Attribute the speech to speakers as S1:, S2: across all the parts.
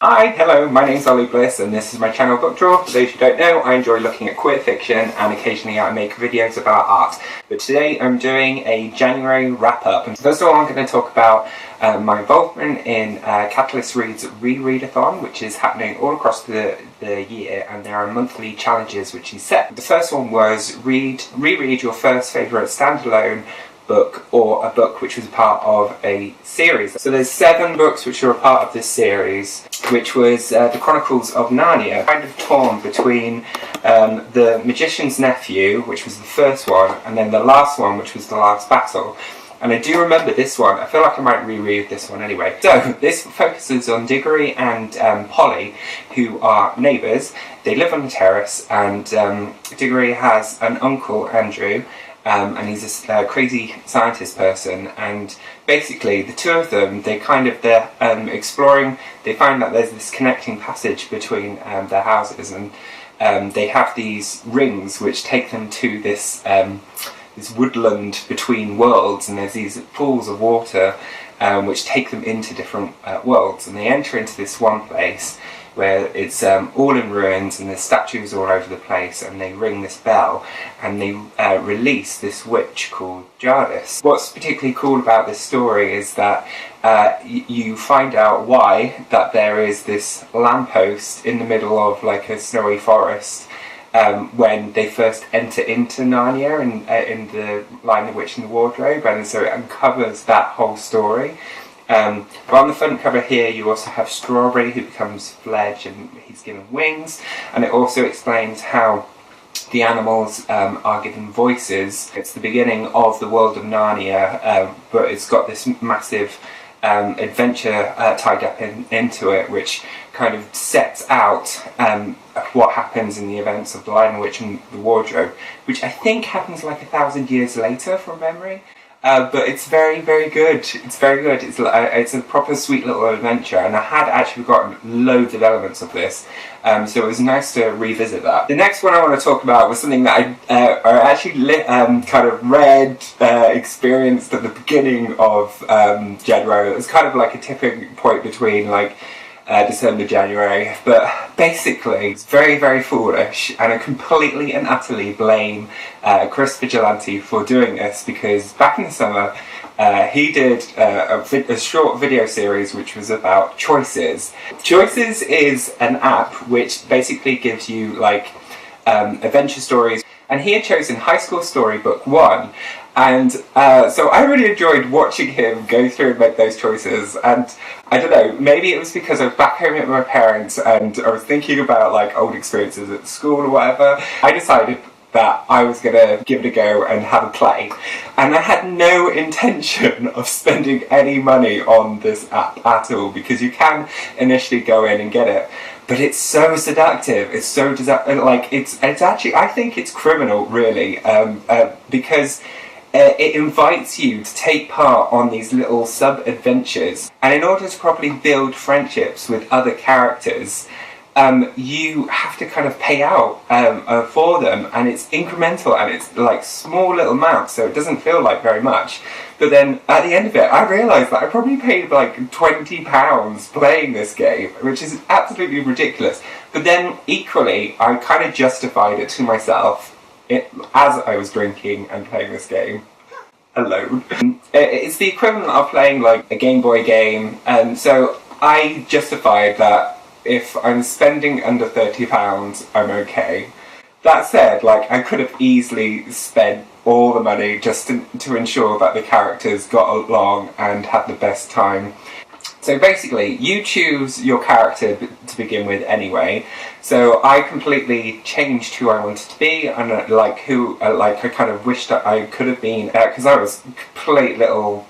S1: Hi, hello, my name's Ollie Bliss and this is my channel Book Draw. For those who don't know, I enjoy looking at queer fiction and occasionally I make videos about art. But today I'm doing a January wrap-up. And first of all I'm going to talk about my involvement in Catharsis Reads Rereadathon, which is happening all across the year, and there are monthly challenges which he set. The first one was reread your first favourite standalone book or a book which was part of a series. So there's 7 books which are a part of this series, which was the Chronicles of Narnia. Kind of torn between The Magician's Nephew, which was the first one, and then the last one, which was The Last Battle. And I do remember this one. I feel like I might reread this one anyway. So this focuses on Diggory and Polly, who are neighbours. They live on the terrace, and Diggory has an uncle, Andrew, and he's this crazy scientist person, and basically the two of them, they're exploring. They find that there's this connecting passage between their houses, and they have these rings which take them to this woodland between worlds, and there's these pools of water which take them into different worlds, and they enter into this one place where it's all in ruins and there's statues all over the place, and they ring this bell and they release this witch called Jardis. What's particularly cool about this story is that you find out why that there is this lamppost in the middle of like a snowy forest when they first enter into Narnia in the Lion, the Witch and the Wardrobe, and so it uncovers that whole story. But on the front cover here you also have Strawberry, who becomes Fledge and he's given wings, and it also explains how the animals are given voices. It's the beginning of the world of Narnia, but it's got this massive adventure tied up into it, which kind of sets out what happens in the events of The Lion, the Witch and the Wardrobe, which I think happens like 1,000 years later from memory. But it's very, very good. It's very good. It's a proper sweet little adventure, and I had actually forgotten loads of elements of this, so it was nice to revisit that. The next one I want to talk about was something that I actually experienced at the beginning of January. It was kind of like a tipping point between like December, January, but basically it's very, very foolish, and I completely and utterly blame Chris Vigilante for doing this, because back in the summer he did a short video series which was about Choices. Choices is an app which basically gives you like adventure stories, and he had chosen High School Storybook 1. And so I really enjoyed watching him go through and make those choices, and I don't know, maybe it was because I was back home with my parents and I was thinking about like old experiences at school or whatever. I decided that I was going to give it a go and have a play, and I had no intention of spending any money on this app at all, because you can initially go in and get it. But it's so seductive. It's so it's actually, I think it's criminal really, because it invites you to take part on these little sub-adventures, and in order to properly build friendships with other characters, you have to kind of pay out for them, and it's incremental, and it's like small little amounts, so it doesn't feel like very much. But then at the end of it, I realised that I probably paid like £20 playing this game, which is absolutely ridiculous. But then equally, I kind of justified it to myself as I was drinking and playing this game alone. It's the equivalent of playing like a Game Boy game, and so I justified that if I'm spending under £30, I'm okay. That said, like, I could have easily spent all the money just to ensure that the characters got along and had the best time. So basically, you choose your character to begin with anyway. So I completely changed who I wanted to be, and I kind of wished that I could have been, because I was a complete little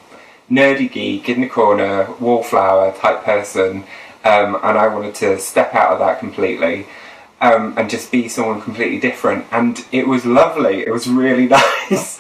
S1: nerdy geek in the corner, wallflower type person, and I wanted to step out of that completely. And just be someone completely different, and it was lovely. It was really nice,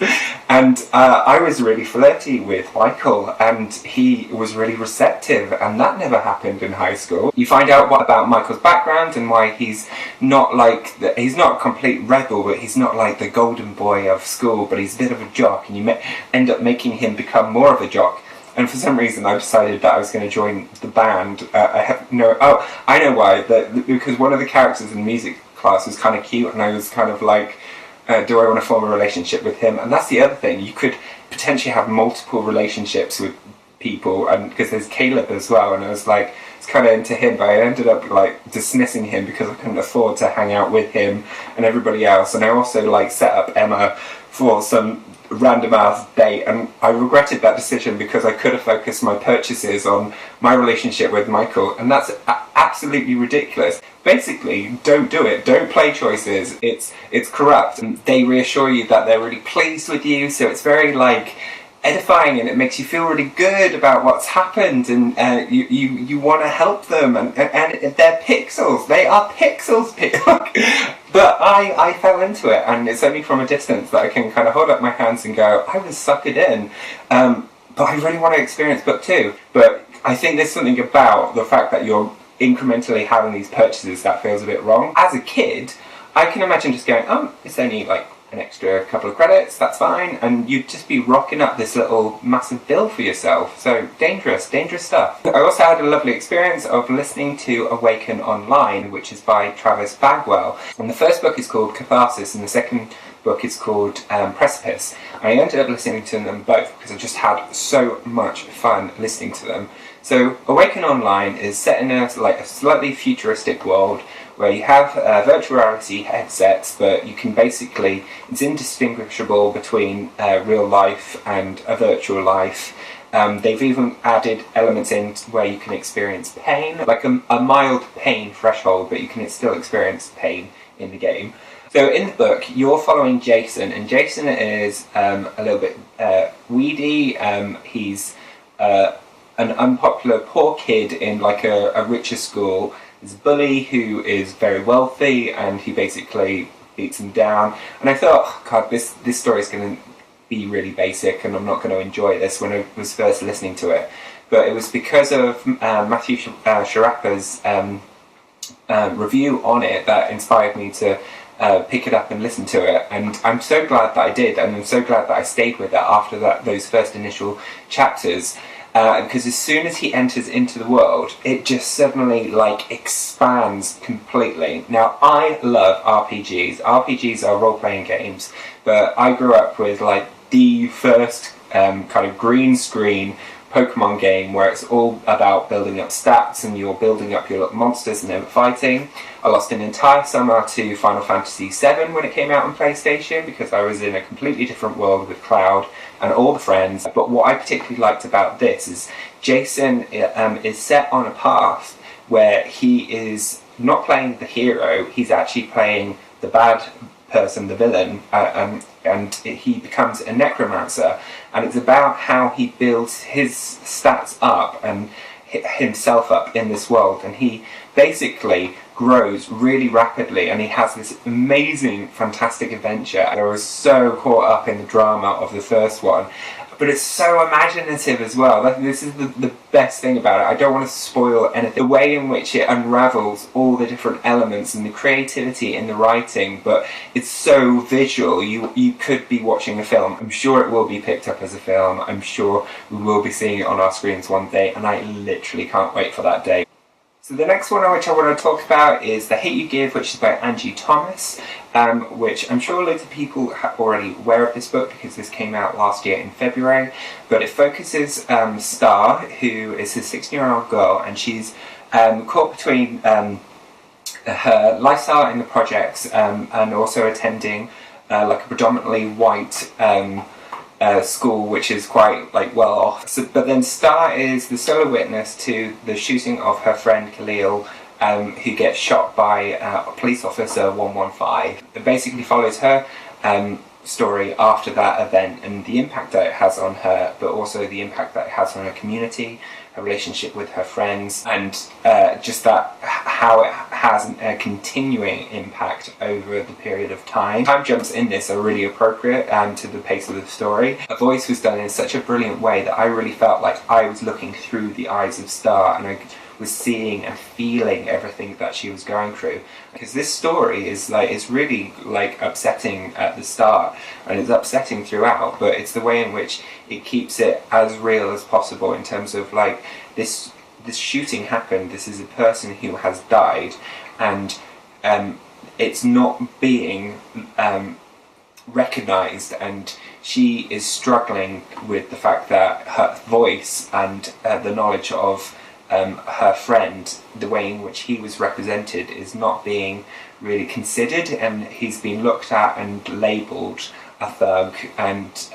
S1: and I was really flirty with Michael, and he was really receptive, and that never happened in high school. You find out what about Michael's background and why he's not like he's not a complete rebel, but he's not like the golden boy of school, but he's a bit of a jock, and you end up making him become more of a jock. and for some reason I decided that I was going to join the band. I know why. Because one of the characters in the music class was kind of cute, and I was kind of like, do I want to form a relationship with him? And that's the other thing, you could potentially have multiple relationships with people, and because there's Caleb as well, and I was like, it's kind of into him, but I ended up like dismissing him because I couldn't afford to hang out with him and everybody else. And I also like set up Emma for some random ass date, and I regretted that decision because I could have focused my purchases on my relationship with Michael, and that's absolutely ridiculous. Basically, don't do it. Don't play choices. It's corrupt. And they reassure you that they're really pleased with you, so it's very like edifying, and it makes you feel really good about what's happened, and you want to help them, and they're pixels. They are pixels. But I fell into it, and it's only from a distance that I can kind of hold up my hands and go, I was suckered in. But I really want to experience book 2. But I think there's something about the fact that you're incrementally having these purchases that feels a bit wrong. As a kid, I can imagine just going, it's only like an extra couple of credits, that's fine, and you'd just be rocking up this little massive bill for yourself. So dangerous stuff. I also had a lovely experience of listening to Awaken online, which is by Travis Bagwell, and the first book is called Catharsis and the second book is called Precipice. I ended up listening to them both because I just had so much fun listening to them. So Awaken Online is set in a slightly futuristic world where you have virtual reality headsets, but you can basically, it's indistinguishable between real life and a virtual life. They've even added elements in where you can experience pain, like a mild pain threshold, but you can still experience pain in the game. So in the book, you're following Jason, and Jason is a little bit weedy. He's an unpopular poor kid in like a richer school. There's a bully who is very wealthy, and he basically beats him down. And I thought, oh, God, this story is going to be really basic, and I'm not going to enjoy this when I was first listening to it. But it was because of Matthew Sharappa's review on it that inspired me to pick it up and listen to it, and I'm so glad that I did, and I'm so glad that I stayed with it after those first initial chapters, because as soon as he enters into the world, it just suddenly like expands completely. Now, I love RPGs. RPGs are role-playing games, but I grew up with like the first kind of green screen Pokemon game where it's all about building up stats and you're building up your little monsters and then fighting. I lost an entire summer to Final Fantasy VII when it came out on PlayStation because I was in a completely different world with Cloud and all the friends. But what I particularly liked about this is Jason is set on a path where he is not playing the hero, he's actually playing the bad person, the villain, and he becomes a necromancer, and it's about how he builds his stats up and himself up in this world, and he basically grows really rapidly, and he has this amazing, fantastic adventure. I was so caught up in the drama of the first one, but it's so imaginative as well. This is the best thing about it. I don't want to spoil anything. The way in which it unravels all the different elements and the creativity in the writing, but it's so visual. You could be watching a film. I'm sure it will be picked up as a film. I'm sure we will be seeing it on our screens one day, and I literally can't wait for that day. So the next one which I want to talk about is The Hate You Give, which is by Angie Thomas, which I'm sure loads of people are already aware of this book because this came out last year in February, but it focuses Star, who is a 16-year-old girl, and she's caught between her lifestyle in the projects and also attending like a predominantly white school, which is quite like well off. So, but then Star is the solo witness to the shooting of her friend Khalil, who gets shot by a police officer 115. It basically follows her story after that event and the impact that it has on her, but also the impact that it has on her community, her relationship with her friends, and just that how it has a continuing impact over the period of time. Time jumps in this are really appropriate to the pace of the story. Her voice was done in such a brilliant way that I really felt like I was looking through the eyes of Star, and I was seeing and feeling everything that she was going through. Because this story is really like upsetting at the start, and it's upsetting throughout, but it's the way in which it keeps it as real as possible in terms of like this shooting happened, this is a person who has died, and it's not being recognised, and she is struggling with the fact that her voice and the knowledge of her friend, the way in which he was represented, is not being really considered, and he's been looked at and labelled a thug and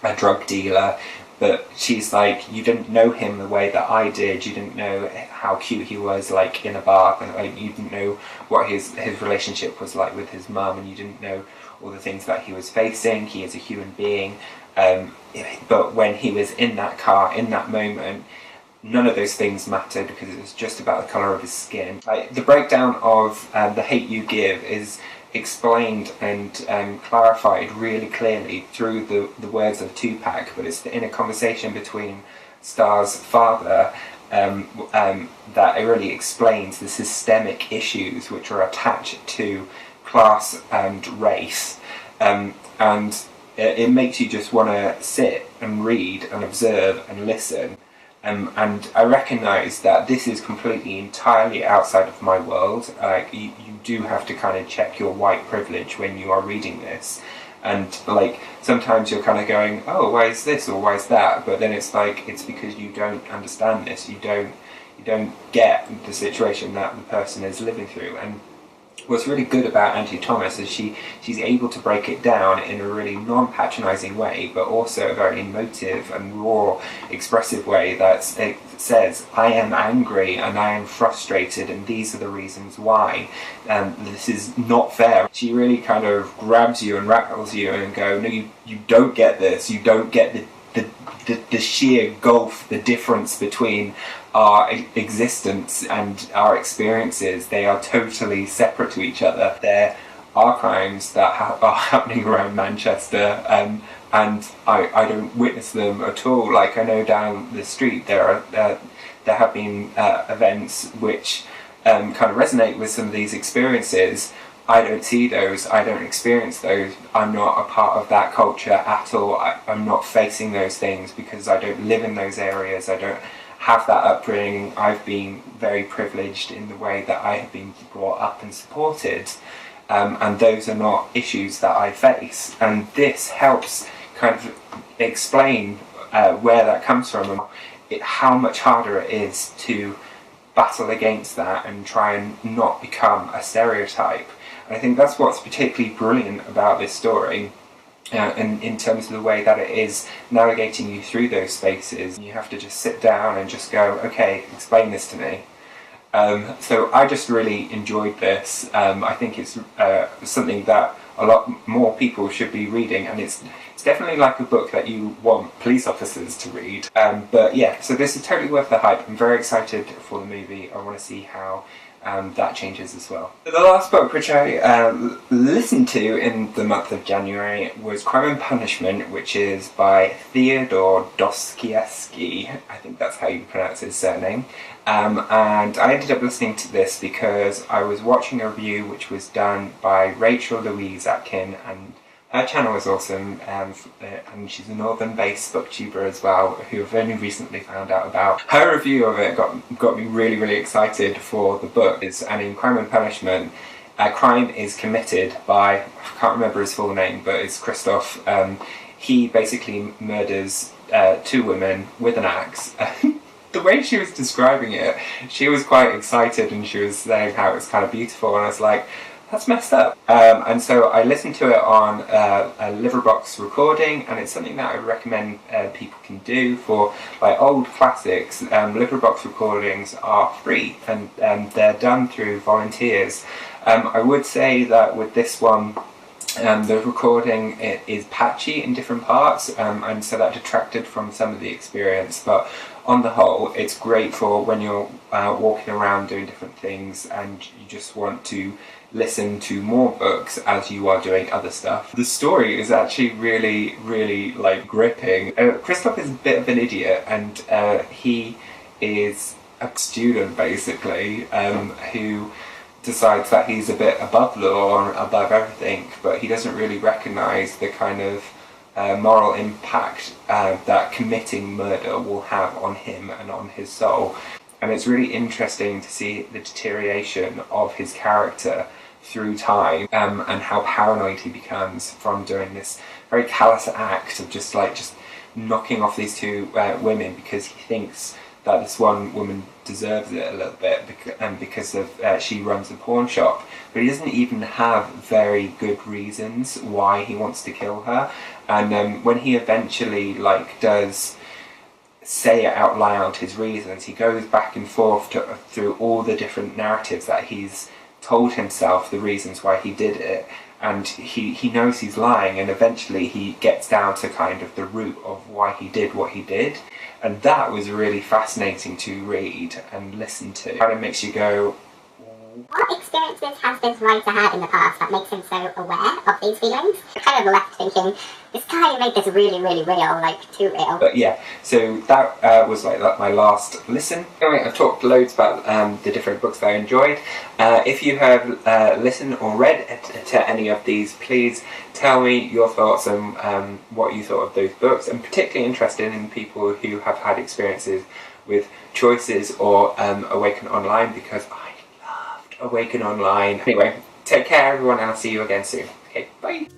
S1: a drug dealer. But she's like, you didn't know him the way that I did, you didn't know how cute he was like in a bar, and like, you didn't know what his relationship was like with his mum, and you didn't know all the things that he was facing. He is a human being, but when he was in that car, in that moment, none of those things mattered because it was just about the colour of his skin. Like, the breakdown of The Hate U Give is explained and clarified really clearly through the words of Tupac, but it's in a conversation between Star's father that it really explains the systemic issues which are attached to class and race, and it makes you just want to sit and read and observe and listen. And I recognise that this is completely entirely outside of my world. You do have to kind of check your white privilege when you are reading this, and like sometimes you're kind of going, oh, why is this or why is that, but then it's like, it's because you don't understand this, you don't get the situation that the person is living through. And what's really good about Angie Thomas is she's able to break it down in a really non-patronising way, but also a very emotive and raw, expressive way that says, I am angry and I am frustrated, and these are the reasons why. This is not fair. She really kind of grabs you and rattles you and go, no, you don't get this, you don't get the sheer gulf, the difference between our existence and our experiences. They are totally separate to each other. There are crimes that are happening around Manchester, and I don't witness them at all. Like, I know down the street there have been events which kind of resonate with some of these experiences. I don't see those, I don't experience those, I'm not a part of that culture at all. I'm not facing those things because I don't live in those areas, I don't have that upbringing. I've been very privileged in the way that I have been brought up and supported, and those are not issues that I face. And this helps kind of explain where that comes from, and how much harder it is to battle against that and try and not become a stereotype. And I think that's what's particularly brilliant about this story, and in terms of the way that it is navigating you through those spaces. You have to just sit down and just go, okay, explain this to me. So I just really enjoyed this. I think it's something that a lot more people should be reading, and it's definitely like a book that you want police officers to read. But yeah, so this is totally worth the hype. I'm very excited for the movie. I want to see how that changes as well. The last book which I listened to in the month of January was Crime and Punishment, which is by Fyodor Dostoyevsky. I think that's how you pronounce his surname. And I ended up listening to this because I was watching a review which was done by Rachel Louise Atkin, and her channel is awesome, and she's a northern-based booktuber as well, who I've only recently found out about. Her review of it got me really, really excited for the book. And in Crime and Punishment, a crime is committed by, I can't remember his full name, but it's Christoph. He basically murders two women with an axe. The way she was describing it, she was quite excited, and she was saying how it's kind of beautiful, and I was like, that's messed up. And so I listened to it on a Liverbox recording, and it's something that I would recommend people can do for like old classics. Liverbox recordings are free, and they're done through volunteers. I would say that with this one, the recording is patchy in different parts, and so that detracted from some of the experience, but on the whole it's great for when you're walking around doing different things and you just want to listen to more books as you are doing other stuff. The story is actually really, really like gripping. Christoph is a bit of an idiot, and he is a student basically who decides that he's a bit above law and above everything, but he doesn't really recognise the kind of moral impact that committing murder will have on him and on his soul. And it's really interesting to see the deterioration of his character through time, and how paranoid he becomes from doing this very callous act of just knocking off these two women because he thinks that this one woman deserves it a little bit because of she runs a pawn shop, but he doesn't even have very good reasons why he wants to kill her. And when he eventually does say it out loud, his reasons, he goes back and forth through all the different narratives that he's told himself, the reasons why he did it, and he knows he's lying, and eventually he gets down to kind of the root of why he did what he did. And that was really fascinating to read and listen to. It kind of makes you go,
S2: what experiences has this writer had in the past that makes him so aware of these feelings? Kind of left thinking, this guy made this really, really real, too real.
S1: But yeah, so that was my last listen. Anyway, I've talked loads about the different books that I enjoyed. If you have listened or read to any of these, please tell me your thoughts on what you thought of those books. I'm particularly interested in people who have had experiences with Choices or Awaken Online, because I loved Awaken Online. Anyway, take care everyone, and I'll see you again soon. Okay, bye!